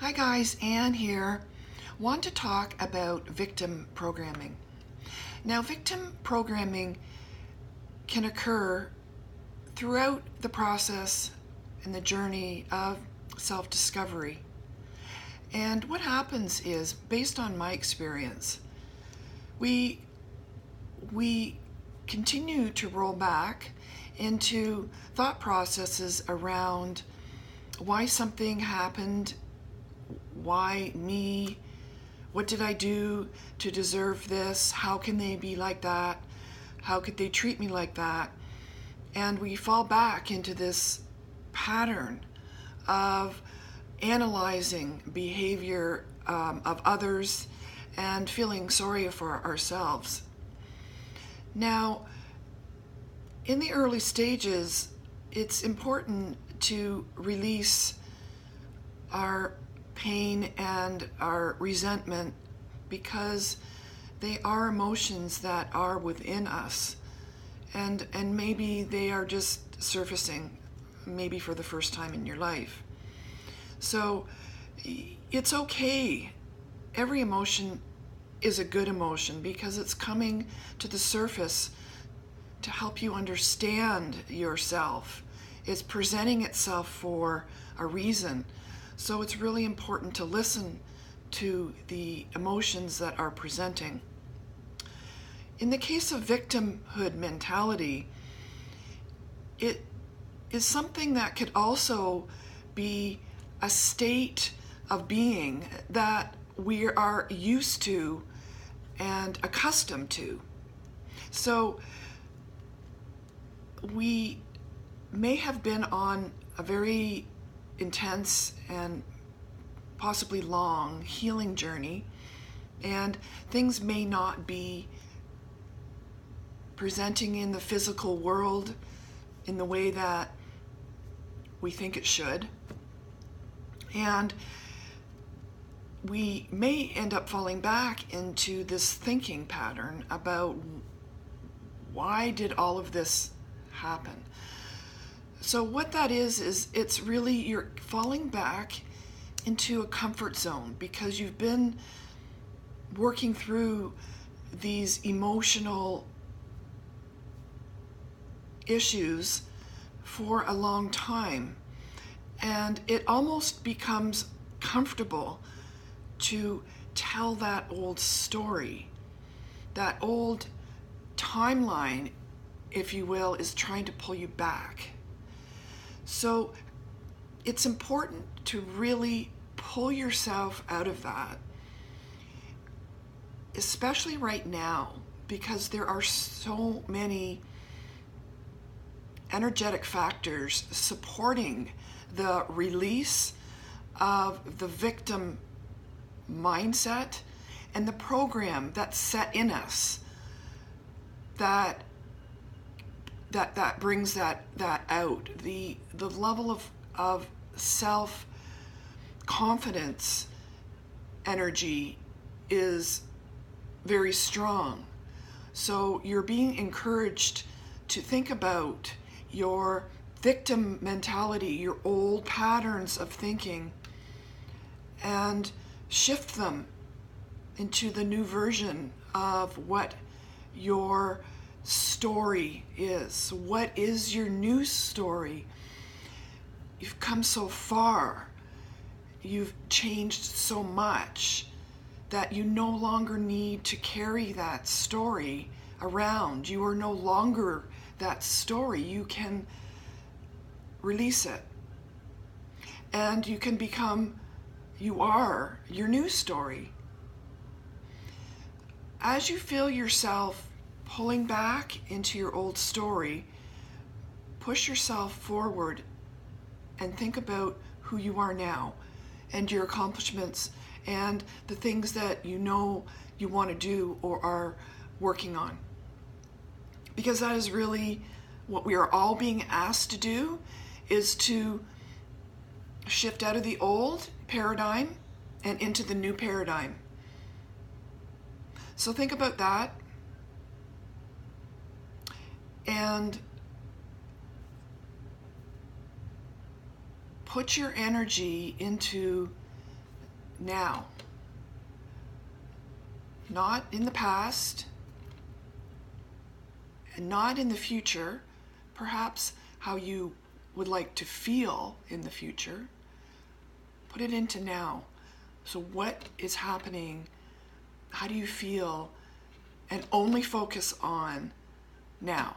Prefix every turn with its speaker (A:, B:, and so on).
A: Hi guys, Anne here. Want to talk about victim programming. Now, victim programming can occur throughout the process and the journey of self-discovery. And what happens is, based on my experience, we continue to roll back into thought processes around why something happened. Why me? What did I do to deserve this? How can they be like that? How could they treat me like that? And we fall back into this pattern of analyzing behavior of others and feeling sorry for ourselves. Now, in the early stages, it's important to release our pain and our resentment because they are emotions that are within us, and maybe they are just surfacing maybe for the first time in your life. So it's okay. Every emotion is a good emotion because it's coming to the surface to help you understand yourself. It's presenting itself for a reason. So it's really important to listen to the emotions that are presenting. In the case of victimhood mentality, it is something that could also be a state of being that we are used to and accustomed to. So we may have been on a very intense and possibly long healing journey, and things may not be presenting in the physical world in the way that we think it should, and we may end up falling back into this thinking pattern about why did all of this happen. So what that is it's really you're falling back into a comfort zone because you've been working through these emotional issues for a long time, and it almost becomes comfortable to tell that old story. That old timeline, if you will, is trying to pull you back. So it's important to really pull yourself out of that, especially right now, because there are so many energetic factors supporting the release of the victim mindset and the program that's set in us that brings that out. The level of self confidence energy is very strong. So you're being encouraged to think about your victim mentality, your old patterns of thinking, and shift them into the new version of what your story is. What is your new story? You've come so far. You've changed so much that you no longer need to carry that story around. You are no longer that story. You can release it. And you can become, you are your new story. As you feel yourself pulling back into your old story, push yourself forward and think about who you are now and your accomplishments and the things that you know you want to do or are working on. Because that is really what we are all being asked to do, is to shift out of the old paradigm and into the new paradigm. So think about that. And put your energy into now. Not in the past, and not in the future, perhaps how you would like to feel in the future. Put it into now. So what is happening? How do you feel? And only focus on now.